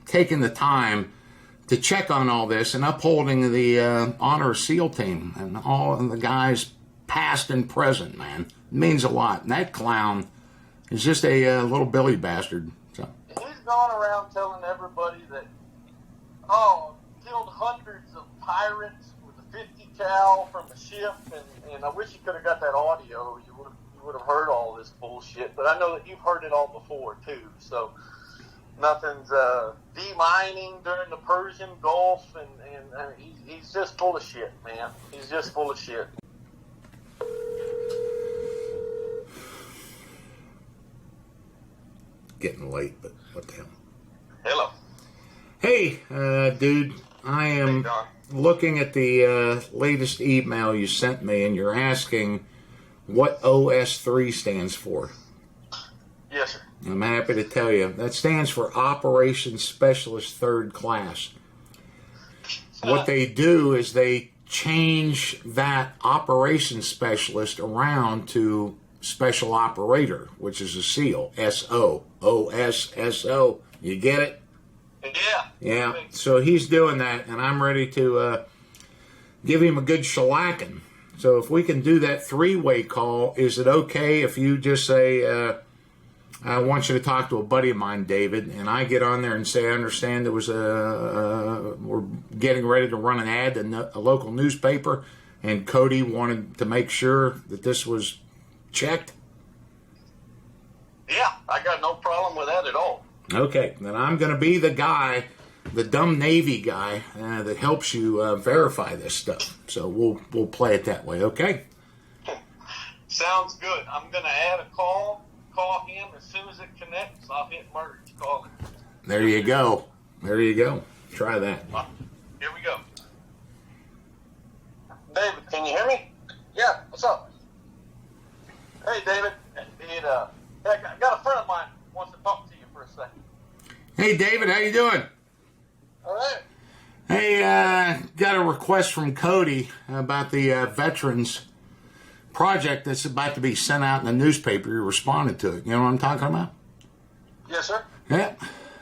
taking the time to check on all this and upholding the honor SEAL team and all of the guys past and present, man. It means a lot. And that clown is just a little Billy bastard. So. He's gone around telling everybody that, oh, killed hundreds of pirates with a 50 cal from a ship, and I wish you could have got that audio. You would have heard all this bullshit. But I know that you've heard it all before, too. So nothing's demining during the Persian Gulf, and he's just full of shit, man. He's just full of shit. Getting late, but what the hell. Hello. Hey, dude, I am looking at the latest email you sent me, and you're asking what OS3 stands for. Yes, sir. I'm happy to tell you. That stands for Operations Specialist Third Class. What they do is they change that operations specialist around to Special Operator, which is a SEAL. S-O. O-S-S-O. You get it? Yeah. Yeah. So he's doing that, and I'm ready to give him a good shellacking. So if we can do that three-way call, is it okay if you just say, I want you to talk to a buddy of mine, David, and I get on there and say, I understand there was we're getting ready to run an ad in a local newspaper, and Cody wanted to make sure that this was checked? Yeah, I got no problem with that at all. Okay, then I'm going to be the guy, the dumb Navy guy, that helps you verify this stuff. So we'll play it that way, okay? Sounds good. I'm going to add a call him as soon as it connects. I'll hit merge, call him. There you go. There you go. Try that. Here we go. David, can you hear me? Yeah, what's up? Hey, David. I got a friend of mine who wants to talk to you for a second. Hey, David, how you doing? All right. Hey, got a request from Cody about the veterans project that's about to be sent out in the newspaper. You responded to it. You know what I'm talking about? Yes, sir. Yeah.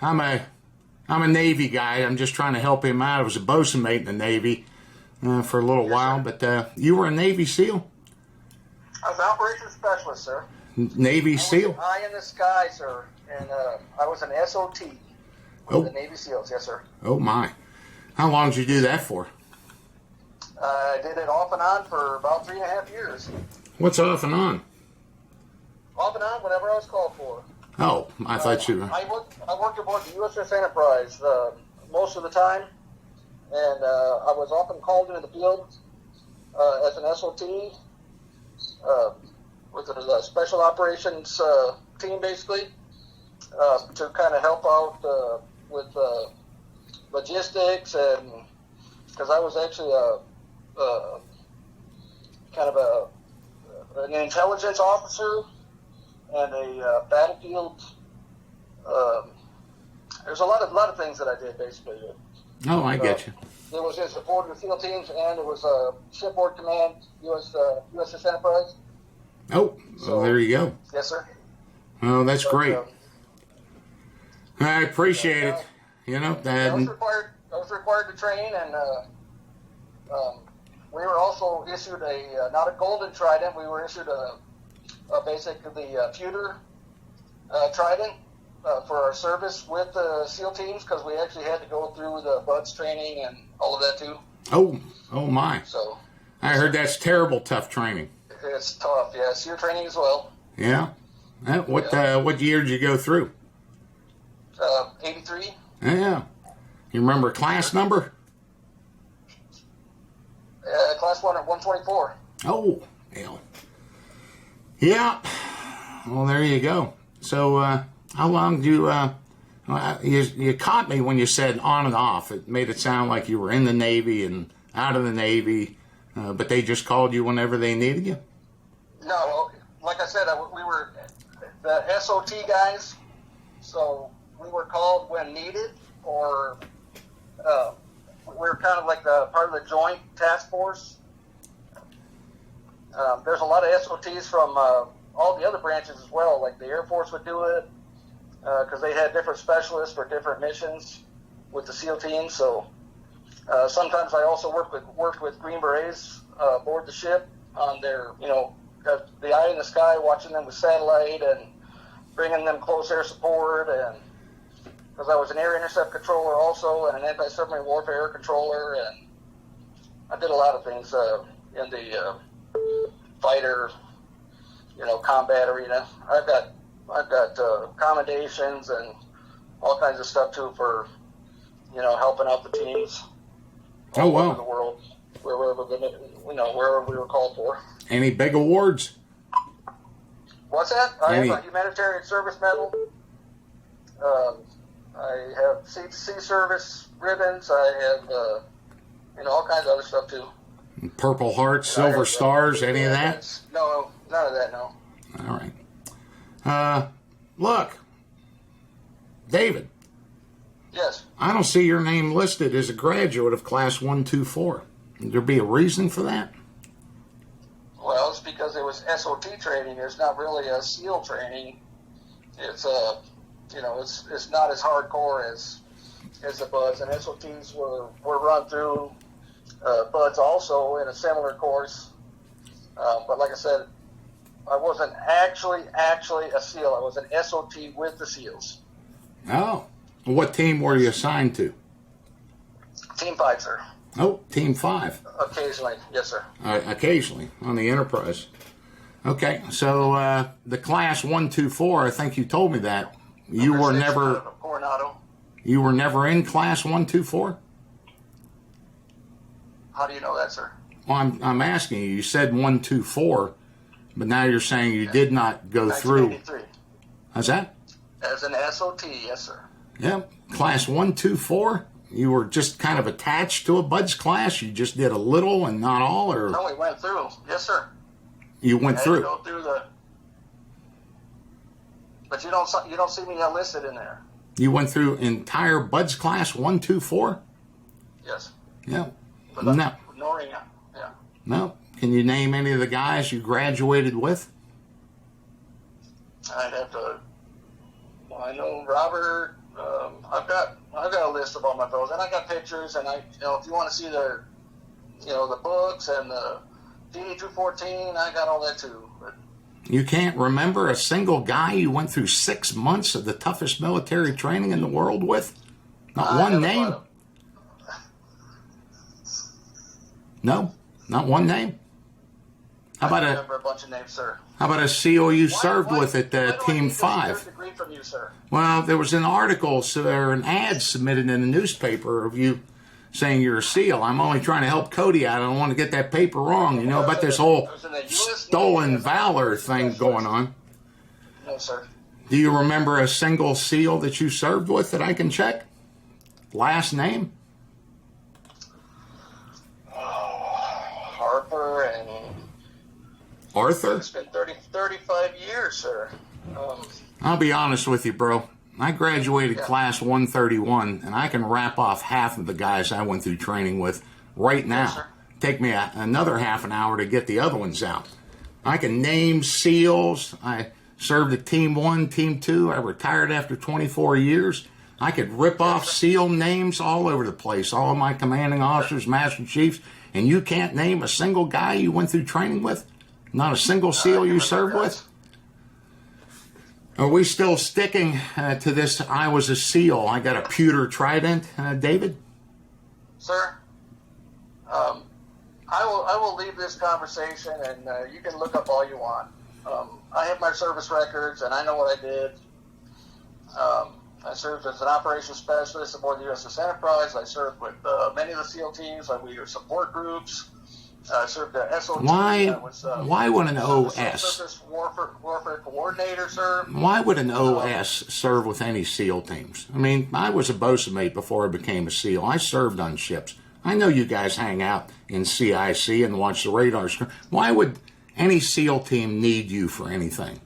I'm a Navy guy. I'm just trying to help him out. I was a bosun mate in the Navy for a little while, sir. But you were a Navy SEAL? I was an operations specialist, sir. Navy SEAL? Eye in the sky, sir. And I was an SOT with the Navy SEALs, yes, sir. Oh, my. How long did you do that for? I did it off and on for about 3.5 years. What's off and on? Off and on, whenever I was called for. Oh, I thought you were... I worked aboard the USS Enterprise most of the time, and I was often called into the field as an SOT with a special operations team, basically, to kind of help out with logistics, and because I was actually kind of an intelligence officer and a battlefield. There's a lot of things that I did, basically. Oh, I get you. There was in support of the SEAL teams, and it was a shipboard command, USS Enterprise. Oh, well, there you go. Yes, sir. Oh, that's great. I appreciate it. You know, I was required to train, and we were also issued not a golden trident. We were issued basically the pewter trident for our service with the SEAL teams, because we actually had to go through the BUDS training and all of that too. Oh my! So I heard that's terrible tough training. It's tough, yeah. SEAL training as well. Yeah. What year did you go through? 83. Yeah. You remember class number? Class 1 at 124. Oh, hell. Yeah. Well, there you go. So, how long do you caught me when you said on and off. It made it sound like you were in the Navy and out of the Navy, but they just called you whenever they needed you? No, like I said, we were the SOT guys, so we were called when needed, or we were kind of like part of the joint task force. There's a lot of SOTs from all the other branches as well, like the Air Force would do it, because they had different specialists for different missions. with the SEAL team. So sometimes I also worked with Green Berets aboard the ship on their, got the eye in the sky, watching them with satellite and bringing them close air support, and because I was an air intercept controller also and an anti-submarine warfare air controller, and I did a lot of things in the fighter, combat arena. I've got commendations and all kinds of stuff too for, helping out the teams all over the world, wherever we were called for. Any big awards? What's that? I have a humanitarian service medal. I have sea service ribbons. I have, all kinds of other stuff too. Purple Hearts, Silver Stars, any of that? No, none of that, no. All right. Look, David. Yes. I don't see your name listed as a graduate of Class 124. Would there be a reason for that? Well, it's because it was SOT training. It's not really a SEAL training. It's it's not as hardcore as the BUDS, and SOTs were run through BUDS also in a similar course. But like I said, I wasn't actually a SEAL. I was an SOT with the SEALs. Oh. What team were you assigned to? Team 5, sir. Oh, Team 5. Occasionally, yes, sir. Occasionally, on the Enterprise. Okay, so the Class 124, I think you told me that. You were never... Coronado. You were never in Class 124? How do you know that, sir? Well, I'm asking you. You said 124, but now you're saying you did not go through. How's that? As an SOT, yes, sir. Yeah, Class 124? You were just kind of attached to a BUDS class? You just did a little and not all? Or no, we went through. Yes, sir. You went through? Go through but you don't see me listed in there. You went through entire BUDS class 124? Yes. Yeah. But no. Yeah. No. Can you name any of the guys you graduated with? I'd have to. Well, I know Robert. I've got a list of all my fellows, and I got pictures. And if you want to see the books and the DD-214, I got all that too. But you can't remember a single guy you went through 6 months of the toughest military training in the world with? Not one name? No? Not one name? How about I remember a bunch of names, sir. How about a SEAL you served with at Team 5? Degree from you, sir? Well, there was an article or an ad submitted in the newspaper of you saying you're a SEAL. I'm only trying to help Cody out. I don't want to get that paper wrong. About this whole stolen valor thing going on. No, sir. Do you remember a single SEAL that you served with that I can check? Last name? Harper and... Arthur? It's been 35 years, sir. I'll be honest with you, bro. I graduated Class 131, and I can wrap off half of the guys I went through training with right now. Yes, sir. Take me another half an hour to get the other ones out. I can name SEALs. I served at Team 1, Team 2. I retired after 24 years. I could rip off SEAL names all over the place, all of my commanding officers, master chiefs, and you can't name a single guy you went through training with? Not a single SEAL you served with? Are we still sticking to this I was a SEAL, I got a pewter trident, David? Sir, I will leave this conversation, and you can look up all you want. I have my service records, and I know what I did. I served as an operations specialist aboard the USS Enterprise. I served with many of the SEAL teams. We were support groups. I served at SOT. Why would an OS? Surface warfare coordinator, sir. Why would an OS serve with any SEAL teams? I mean, I was a bosun mate before I became a SEAL. I served on ships. I know you guys hang out in CIC and watch the radar screen. Why would any SEAL team need you for anything?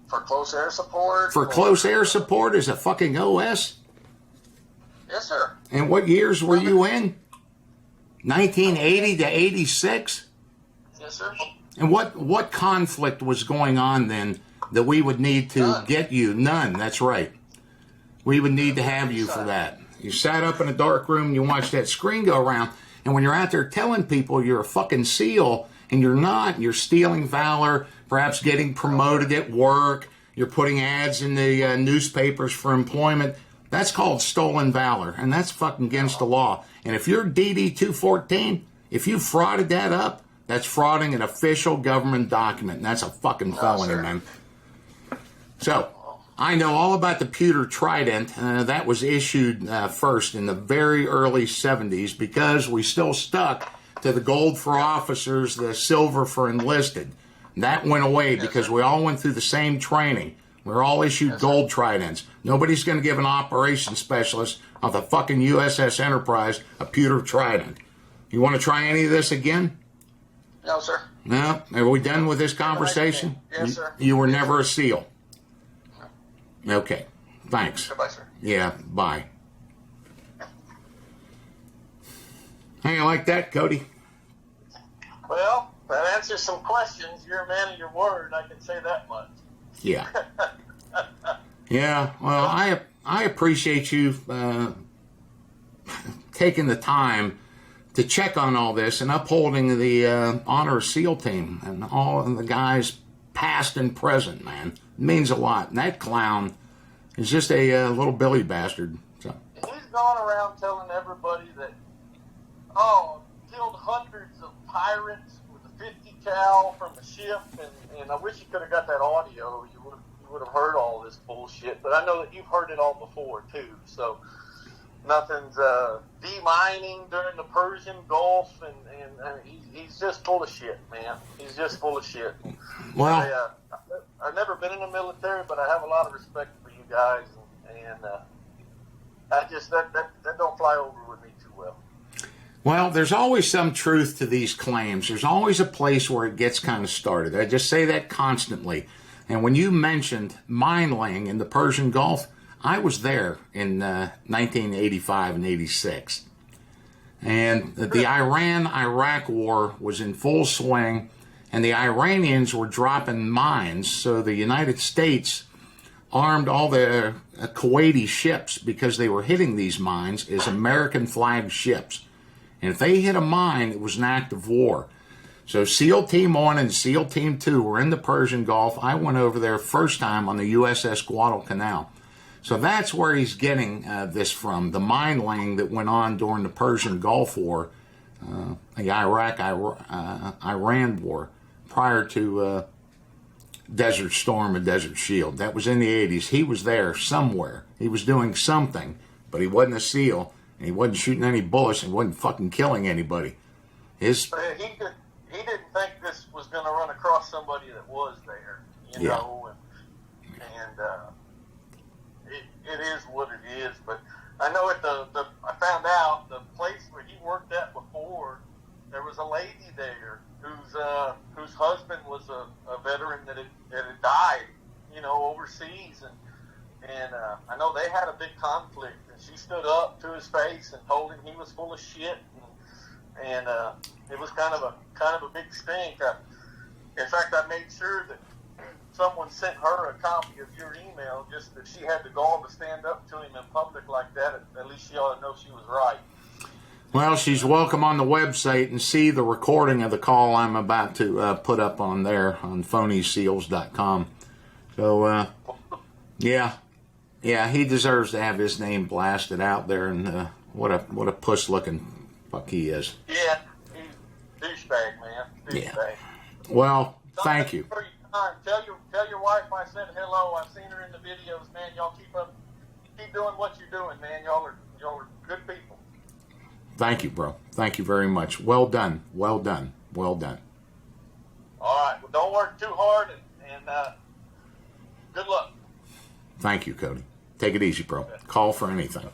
For close air support. For close air support as a fucking OS? Yes, sir. And what years were you in? 1980 to 86? Yes, sir. And what conflict was going on then that we would need to get you? None, that's right. We would need to have you for that. You sat up in a dark room and you watched that screen go around. And when you're out there telling people you're a fucking SEAL and you're not, you're stealing valor, perhaps getting promoted at work, you're putting ads in the newspapers for employment, that's called stolen valor. And that's fucking against the law. And if you're DD 214, if you frauded that up, that's frauding an official government document. And that's a fucking felony, man. So, I know all about the pewter trident. That was issued first in the very early 70s because we still stuck to the gold for officers, the silver for enlisted. That went away because we all went through the same training. We were all issued gold tridents. Nobody's going to give an operations specialist of the fucking USS Enterprise a pewter trident. You want to try any of this again? No, sir. No? Are we done with this conversation? Yes, sir. You were never a SEAL. Okay. Thanks. Goodbye, sir. Yeah, bye. How you like that, Cody? Well, that answers some questions. You're a man of your word. I can say that much. Yeah. Yeah. Well, I appreciate you taking the time to check on all this and upholding the honor of SEAL team and all of the guys past and present, man. It means a lot. And that clown is just a little Billy bastard. So. He's gone around telling everybody that, killed hundreds of pirates with a 50 cal from a ship, and I wish you could have got that audio. You would have heard all this bullshit. But I know that you've heard it all before too. So nothing's demining during the Persian Gulf, and he's just full of shit, man. He's just full of shit. Well, I've never been in the military, but I have a lot of respect for you guys, and I just that don't fly over with me too well. Well, there's always some truth to these claims. There's always a place where it gets kind of started. I just say that constantly. And when you mentioned mine laying in the Persian Gulf, I was there in 1985 and 86. And the Iran-Iraq war was in full swing, and the Iranians were dropping mines. So the United States armed all the Kuwaiti ships because they were hitting these mines as American-flagged ships. And if they hit a mine, it was an act of war. So SEAL Team 1 and SEAL Team 2 were in the Persian Gulf. I went over there first time on the USS Guadalcanal. So that's where he's getting this from, the mine laying that went on during the Persian Gulf War, the Iraq-Iran war, prior to Desert Storm and Desert Shield. That was in the 80s. He was there somewhere. He was doing something, but he wasn't a SEAL, and he wasn't shooting any bullets, and he wasn't fucking killing anybody. He didn't think this was going to run across somebody that was there, you know, and it is what it is. But I know I found out the place where he worked at before, there was a lady there whose husband was a veteran that had died, you know, overseas, and I know they had a big conflict, and she stood up to his face and told him he was full of shit, and it was kind of a big stink. In fact, I made sure that someone sent her a copy of your email, just that she had the gall to stand up to him in public like that. At least she ought to know she was right. Well, she's welcome on the website and see the recording of the call I'm about to put up on there on phonyseals.com. So, yeah, he deserves to have his name blasted out there, and what a puss-looking fuck he is. Yeah, he's douchebag, man. Douchebag. Yeah. Well, thank you. Tell your wife I said hello. I've seen her in the videos, man. Y'all keep doing what you're doing, man. Y'all are good people. Thank you, bro. Thank you very much. Well done. Well done. Well done. All right. Well, don't work too hard, and good luck. Thank you, Cody. Take it easy, bro. Call for anything.